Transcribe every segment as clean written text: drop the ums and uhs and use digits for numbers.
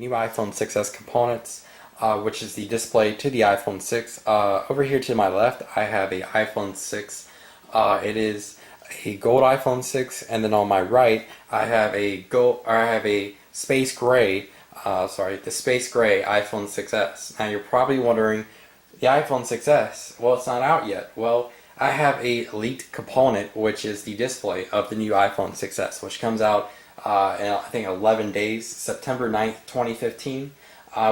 new iPhone 6s components, which is the display to the iPhone 6. Over here to my left, I have a iPhone 6. It is a gold iPhone 6, and then on my right, I have a space gray, the space gray iPhone 6s. Now you're probably wondering, the iPhone 6s, well, it's not out yet. Well, I have a leaked component, which is the display of the new iPhone 6s, which comes out in I think 11 days, September 9th, 2015,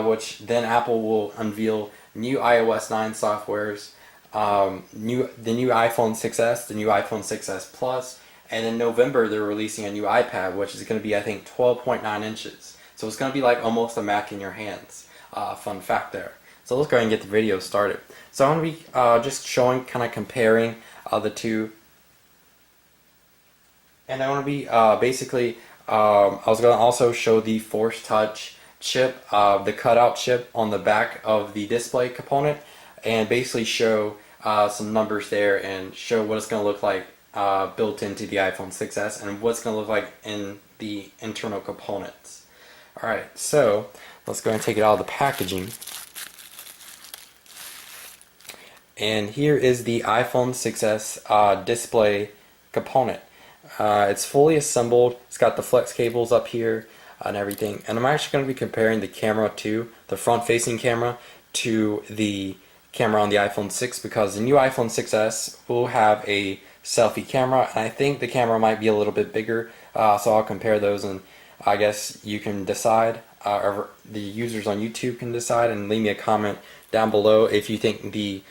which then Apple will unveil new iOS 9 softwares, the new iPhone 6s, the new iPhone 6s Plus, and in November they're releasing a new iPad, which is going to be I think 12.9 inches. So it's going to be like almost a Mac in your hands. Fun fact there. So let's go ahead and get the video started. So I'm going to be just showing, kind of comparing the two. And I want to be basically, I was going to also show the Force Touch chip, the cutout chip on the back of the display component, and basically show some numbers there and show what it's going to look like built into the iPhone 6s and what it's going to look like in the internal components. Alright, so let's go ahead and take it out of the packaging. And here is the iPhone 6s display component. It's fully assembled. It's got the flex cables up here and everything. And I'm actually going to be comparing the camera to the front-facing camera to the camera on the iPhone 6, because the new iPhone 6s will have a selfie camera, and I think the camera might be a little bit bigger. So I'll compare those, and I guess you can decide, or the users on YouTube can decide, and leave me a comment down below if you think the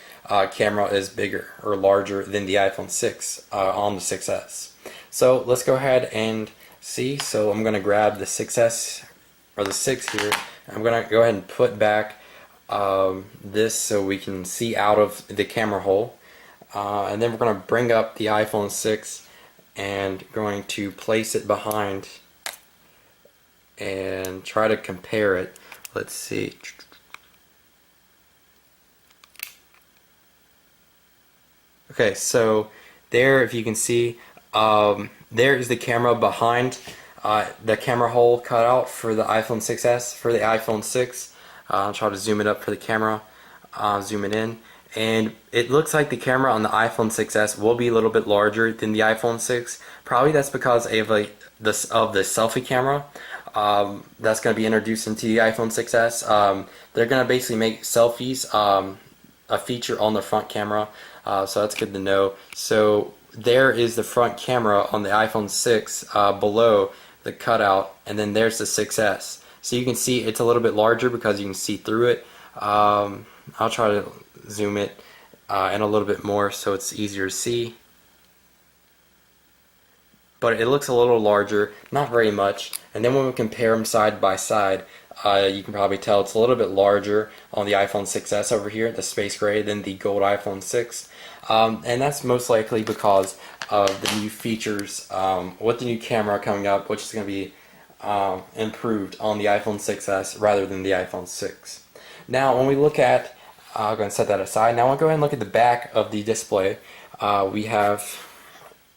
camera is bigger or larger than the iPhone 6 on the 6s. So let's go ahead and see. So I'm going to grab the 6s, or the 6 here. I'm going to go ahead and put back this so we can see out of the camera hole. And then we're going to bring up the iPhone 6 and going to place it behind and try to compare it. Let's see. Okay, so there, if you can see, there is the camera behind the camera hole cut out for the iPhone 6s, for the iPhone 6. I'll try to zoom it up for the camera, zoom it in, and it looks like the camera on the iPhone 6s will be a little bit larger than the iPhone 6. Probably that's because of the selfie camera that's going to be introduced into the iPhone 6s. They're going to basically make selfies a feature on the front camera. So that's good to know. So there is the front camera on the iPhone 6 below the cutout, and then there's the 6s. So you can see it's a little bit larger because you can see through it. I'll try to zoom it in a little bit more so it's easier to see. But it looks a little larger, not very much. And then when we compare them side by side, you can probably tell it's a little bit larger on the iPhone 6s over here, the space gray, than the gold iPhone 6. And that's most likely because of the new features with the new camera coming up, which is going to be improved on the iPhone 6s rather than the iPhone 6. Now when we look at, I'm going to set that aside. Now I'll go ahead and look at the back of the display. We have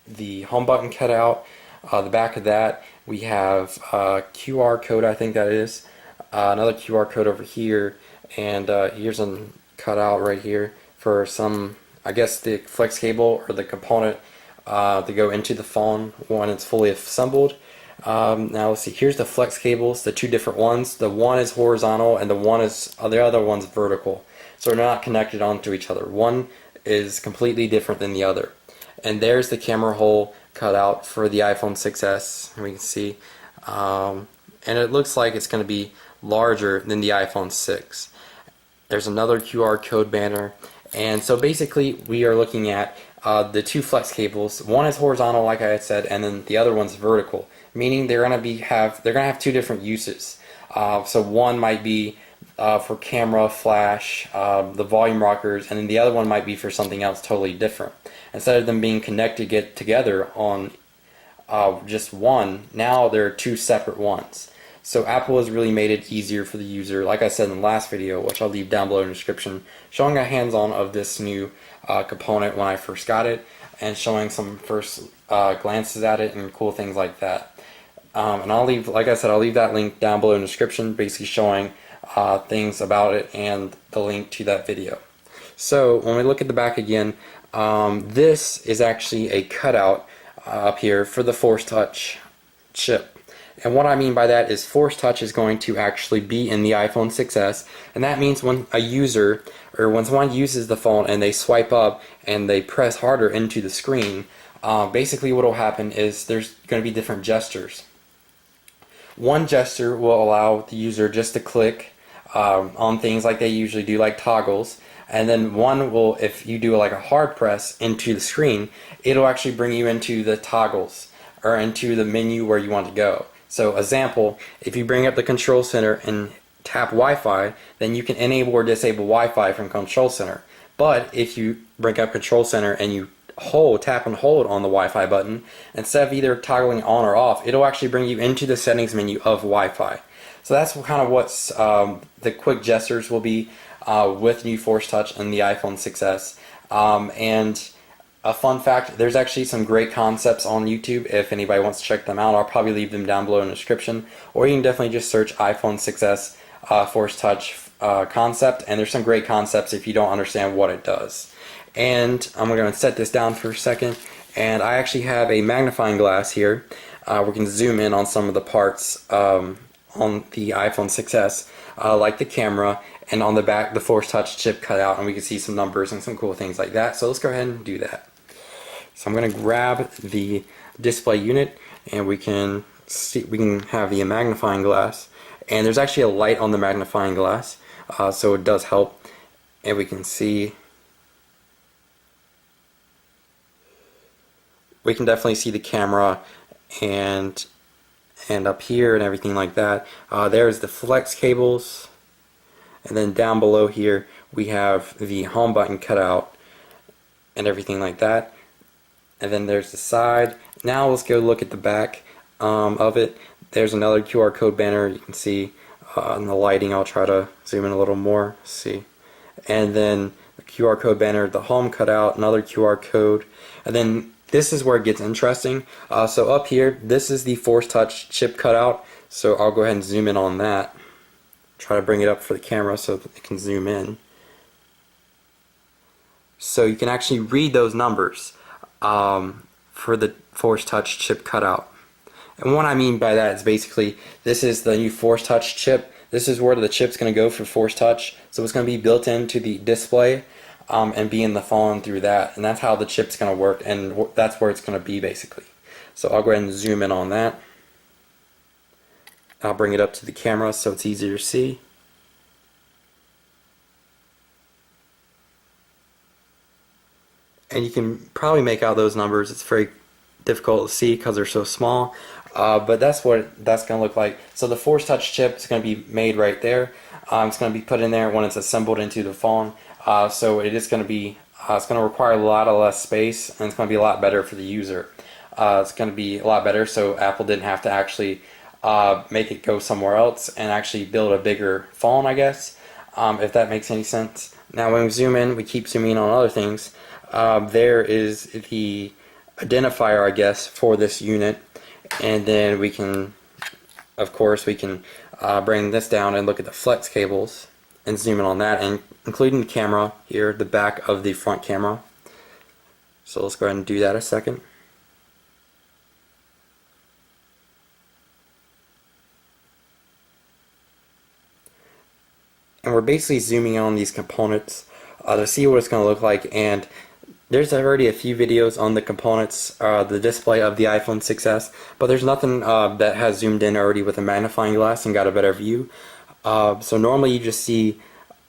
the home button cut out. The back of that we have a QR code, I think that is. Another QR code over here, and here's a cutout right here for some, I guess, the flex cable or the component to go into the phone when it's fully assembled. Now let's see, here's the flex cables, the two different ones. The one is horizontal and the other one's vertical. So they're not connected onto each other. One is completely different than the other. And there's the camera hole cut out for the iPhone 6s, and we can see. And it looks like it's going to be larger than the iPhone 6. There's another QR code banner, and so basically we are looking at the two flex cables. One is horizontal, like I had said, and then the other one's vertical, meaning they're going to have two different uses. So one might be for camera, flash, the volume rockers, and then the other one might be for something else totally different. Instead of them being connected together on just one, now there are two separate ones. So Apple has really made it easier for the user, like I said in the last video, which I'll leave down below in the description, showing a hands-on of this new component when I first got it, and showing some first glances at it and cool things like that. And I'll leave, like I said, I'll leave that link down below in the description, basically showing things about it and the link to that video. So when we look at the back again, this is actually a cutout up here for the Force Touch chip. And what I mean by that is Force Touch is going to actually be in the iPhone 6s, and that means when a user, or when someone uses the phone and they swipe up and they press harder into the screen, basically what will happen is there's going to be different gestures. One gesture will allow the user just to click on things like they usually do, like toggles, and then one will, if you do like a hard press into the screen, it'll actually bring you into the toggles or into the menu where you want to go. So example, if you bring up the control center and tap Wi-Fi, then you can enable or disable Wi-Fi from control center. But if you bring up control center and you tap and hold on the Wi-Fi button, instead of either toggling on or off, it'll actually bring you into the settings menu of Wi-Fi. So that's kind of what the quick gestures will be with new Force Touch and the iPhone 6s. And a fun fact, there's actually some great concepts on YouTube. If anybody wants to check them out, I'll probably leave them down below in the description. Or you can definitely just search iPhone 6s Force Touch concept, and there's some great concepts if you don't understand what it does. And I'm going to set this down for a second, and I actually have a magnifying glass here. We can zoom in on some of the parts on the iPhone 6s, like the camera, and on the back the Force Touch chip cut out, and we can see some numbers and some cool things like that. So let's go ahead and do that. So I'm going to grab the display unit, and we can have the magnifying glass, and there's actually a light on the magnifying glass, so it does help, and we can definitely see the camera and up here and everything like that. There's the flex cables, and then down below here we have the home button cut out and everything like that. And then there's the side. Now let's go look at the back of it. There's another QR code banner. You can see in the lighting. I'll try to zoom in a little more. See, and then the QR code banner, the home cutout, another QR code, and then this is where it gets interesting. So up here, this is the Force Touch chip cutout. So I'll go ahead and zoom in on that. Try to bring it up for the camera so that it can zoom in. So you can actually read those numbers for the Force Touch chip cutout. And what I mean by that is basically this is the new Force Touch chip. This is where the chip's going to go for Force Touch. So it's going to be built into the display and be in the phone through that. And that's how the chip's going to work, and that's where it's going to be basically. So I'll go ahead and zoom in on that. I'll bring it up to the camera so it's easier to see. And you can probably make out those numbers. It's very difficult to see because they're so small, but that's what that's going to look like. So the Force Touch chip is going to be made right there. It's going to be put in there when it's assembled into the phone. So it is going to be it's going to require a lot less space, and it's going to be a lot better for the user. It's going to be a lot better, so Apple didn't have to actually make it go somewhere else and actually build a bigger phone, I guess, if that makes any sense. Now when we zoom in, we keep zooming in on other things. There is the identifier, I guess, for this unit, and then we can, of course, bring this down and look at the flex cables and zoom in on that, and including the camera here, the back of the front camera. So let's go ahead and do that a second. And we're basically zooming in on these components to see what it's going to look like, and there's already a few videos on the components, the display of the iPhone 6s, but there's nothing that has zoomed in already with a magnifying glass and got a better view. So normally you just see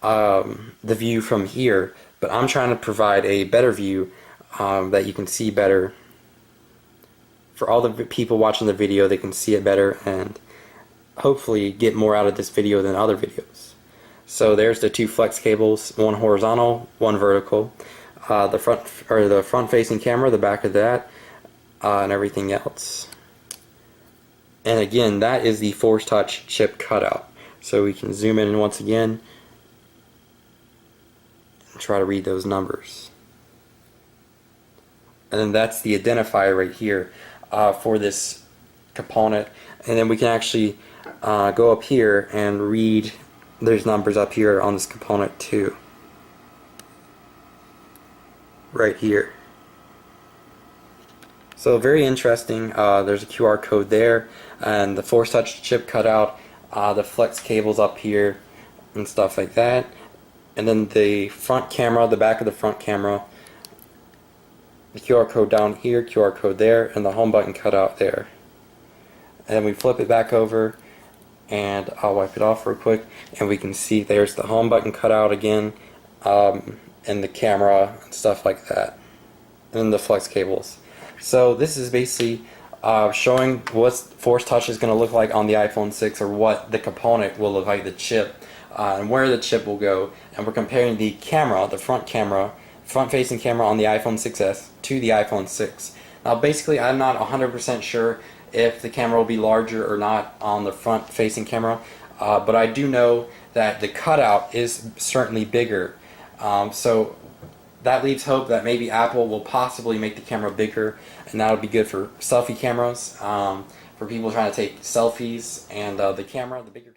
the view from here, but I'm trying to provide a better view that you can see better. For all the people watching the video, they can see it better and hopefully get more out of this video than other videos. So there's the two flex cables, one horizontal, one vertical. The front facing camera, the back of that, and everything else. And again, that is the Force Touch chip cutout. So we can zoom in once again and try to read those numbers. And then that's the identifier right here for this component, and then we can actually go up here and read. There's numbers up here on this component too, right here. So very interesting. There's a QR code there, and the Force Touch chip cutout, the flex cables up here, and stuff like that. And then the front camera, the back of the front camera, the QR code down here, QR code there, and the home button cutout there. And then we flip it back over, and I'll wipe it off real quick, and we can see there's the home button cutout again, and the camera and stuff like that, and then the flex cables. So this is basically showing what Force Touch is going to look like on the iPhone 6, or what the component will look like, the chip, and where the chip will go. And we're comparing the camera, the front-facing camera on the iPhone 6s to the iPhone 6. Now basically I'm not 100% sure if the camera will be larger or not on the front-facing camera, but I do know that the cutout is certainly bigger. So that leaves hope that maybe Apple will possibly make the camera bigger, and that'll be good for selfie cameras, for people trying to take selfies, and the bigger